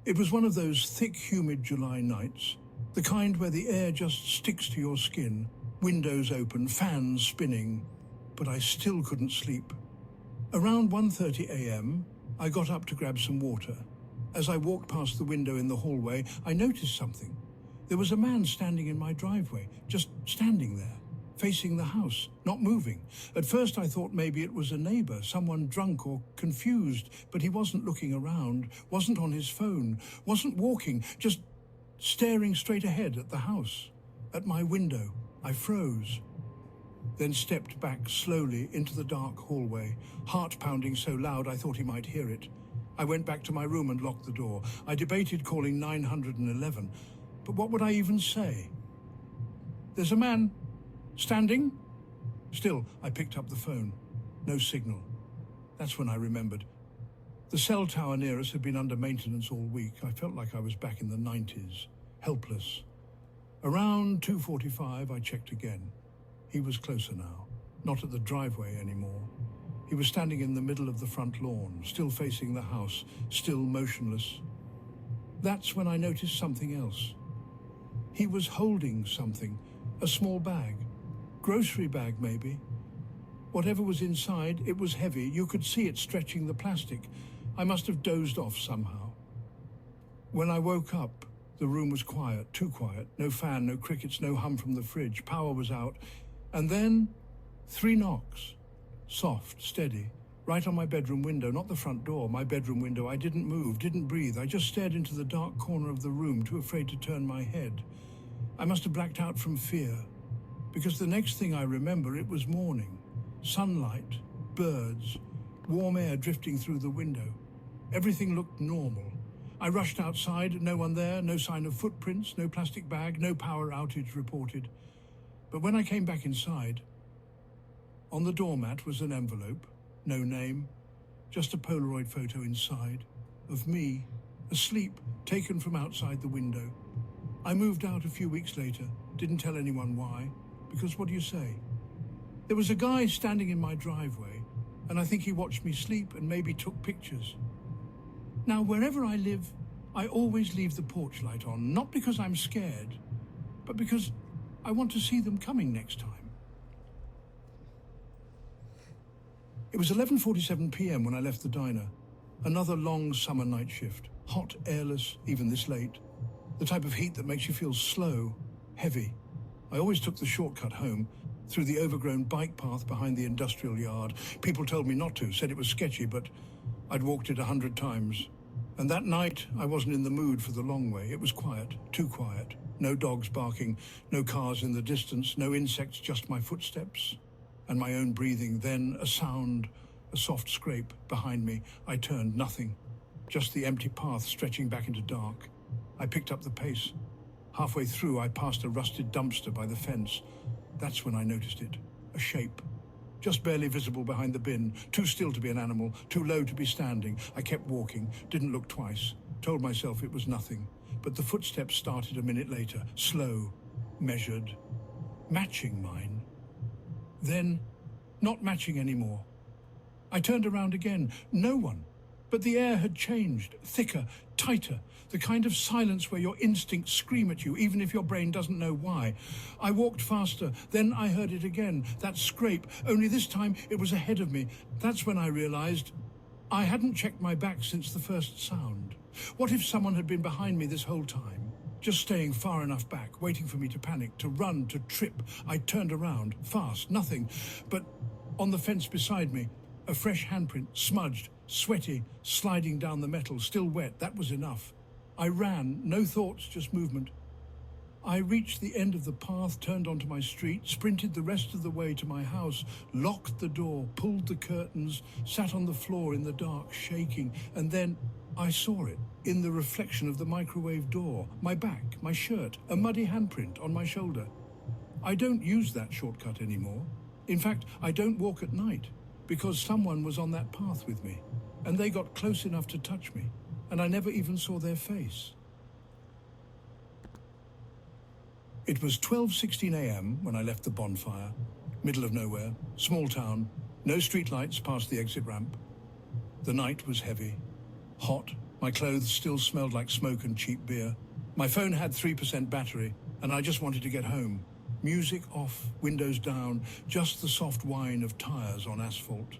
It was one of those thick, humid July nights, the kind where the air just sticks to your skin, windows open, fans spinning, but I still couldn't sleep. Around 1:30 a.m., I got up to grab some water. As I walked past the window in the hallway, I noticed something. There was a man standing in my driveway, just standing there, facing the house, not moving. At first I thought maybe it was a neighbor, someone drunk or confused, but he wasn't looking around, wasn't on his phone, wasn't walking, just staring straight ahead at the house, at my window. I froze, then stepped back slowly into the dark hallway, heart pounding so loud I thought he might hear it. I went back to my room and locked the door. I debated calling 911, but what would I even say? There's a man standing? Still, I picked up the phone. No signal. That's when I remembered. The cell tower near us had been under maintenance all week. I felt like I was back in the 90s, helpless. Around 2:45, I checked again. He was closer now, not at the driveway anymore. He was standing in the middle of the front lawn, still facing the house, still motionless. That's when I noticed something else. He was holding something, a small bag. Grocery bag, maybe. Whatever was inside, it was heavy. You could see it stretching the plastic. I must have dozed off somehow. When I woke up, the room was quiet, too quiet. No fan, no crickets, no hum from the fridge. Power was out. And then 3 knocks. Soft, steady. Right on my bedroom window, not the front door, my bedroom window. I didn't move, didn't breathe. I just stared into the dark corner of the room, too afraid to turn my head. I must have blacked out from fear. Because the next thing I remember, it was morning. Sunlight, birds, warm air drifting through the window. Everything looked normal. I rushed outside, no one there, no sign of footprints, no plastic bag, no power outage reported. But when I came back inside, on the doormat was an envelope, no name, just a Polaroid photo inside, of me, asleep, taken from outside the window. I moved out a few weeks later, didn't tell anyone why. Because what do you say? There was a guy standing in my driveway, and I think he watched me sleep and maybe took pictures. Now, wherever I live, I always leave the porch light on, not because I'm scared, but because I want to see them coming next time. It was 11:47 p.m. when I left the diner. Another long summer night shift, hot, airless, even this late. The type of heat that makes you feel slow, heavy. I always took the shortcut home, through the overgrown bike path behind the industrial yard. People told me not to, said it was sketchy, but I'd walked it 100 times. And that night, I wasn't in the mood for the long way. It was quiet, too quiet. No dogs barking, no cars in the distance, no insects, just my footsteps and my own breathing. Then a sound, a soft scrape behind me. I turned, nothing, just the empty path stretching back into dark. I picked up the pace. Halfway through, I passed a rusted dumpster by the fence. That's when I noticed it, a shape, just barely visible behind the bin, too still to be an animal, too low to be standing. I kept walking, didn't look twice, told myself it was nothing. But the footsteps started a minute later, slow, measured, matching mine. Then, not matching anymore. I turned around again, no one. But the air had changed, thicker, tighter, the kind of silence where your instincts scream at you, even if your brain doesn't know why. I walked faster, then I heard it again, that scrape, only this time it was ahead of me. That's when I realized I hadn't checked my back since the first sound. What if someone had been behind me this whole time, just staying far enough back, waiting for me to panic, to run, to trip? I turned around, fast, nothing, but on the fence beside me, a fresh handprint, smudged, sweaty, sliding down the metal, still wet. That was enough. I ran, no thoughts, just movement. I reached the end of the path, turned onto my street, sprinted the rest of the way to my house, locked the door, pulled the curtains, sat on the floor in the dark, shaking, and then I saw it in the reflection of the microwave door, my back, my shirt, a muddy handprint on my shoulder. I don't use that shortcut anymore. In fact, I don't walk at night, because someone was on that path with me, and they got close enough to touch me, and I never even saw their face. It was 12:16 a.m. when I left the bonfire, middle of nowhere, small town, no streetlights past the exit ramp. The night was heavy, hot, My clothes still smelled like smoke and cheap beer. My phone had 3% battery, and I just wanted to get home. Music off, windows down, just the soft whine of tires on asphalt.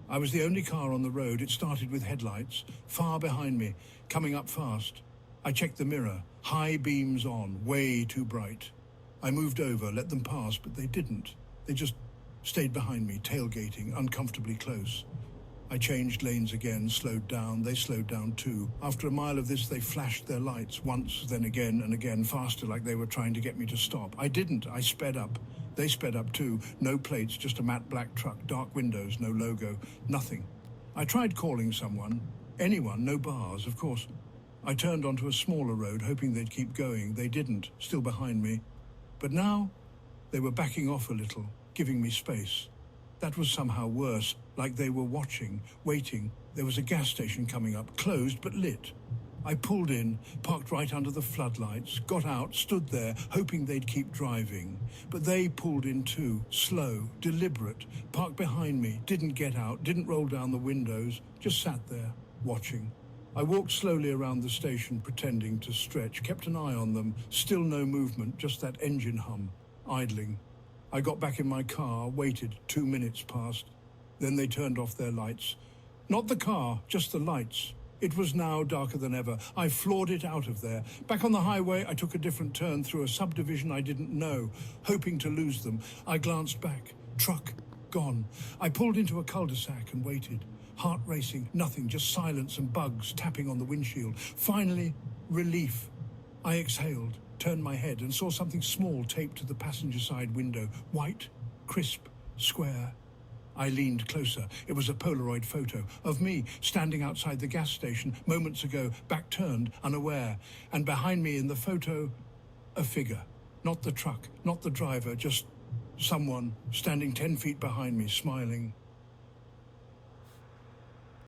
I was the only car on the road. It started with headlights, far behind me, coming up fast. I checked the mirror, high beams on, way too bright. I moved over, let them pass, but they didn't. They just stayed behind me, tailgating, uncomfortably close. I changed lanes again, slowed down. They slowed down too. After a mile of this, they flashed their lights once, then again and again, faster, like they were trying to get me to stop. I didn't. I sped up. They sped up too. No plates, just a matte black truck, dark windows, no logo, nothing. I tried calling someone, anyone, no bars, of course. I turned onto a smaller road, hoping they'd keep going. They didn't, still behind me. But now, they were backing off a little, giving me space. That was somehow worse, like they were watching, waiting. There was a gas station coming up, closed but lit. I pulled in, parked right under the floodlights, got out, stood there, hoping they'd keep driving. But they pulled in too, slow, deliberate, parked behind me, didn't get out, didn't roll down the windows, just sat there, watching. I walked slowly around the station, pretending to stretch, kept an eye on them, still no movement, just that engine hum, idling. I got back in my car, waited, 2 minutes passed. Then they turned off their lights. Not the car, just the lights. It was now darker than ever. I floored it out of there. Back on the highway, I took a different turn through a subdivision I didn't know, hoping to lose them. I glanced back. Truck, gone. I pulled into a cul-de-sac and waited. Heart racing, nothing, just silence and bugs tapping on the windshield. Finally, relief. I exhaled, turned my head and saw something small taped to the passenger side window. White, crisp, square. I leaned closer. It was a Polaroid photo of me standing outside the gas station moments ago, back turned, unaware. And behind me in the photo, a figure. Not the truck, not the driver, just someone standing 10 feet behind me, smiling.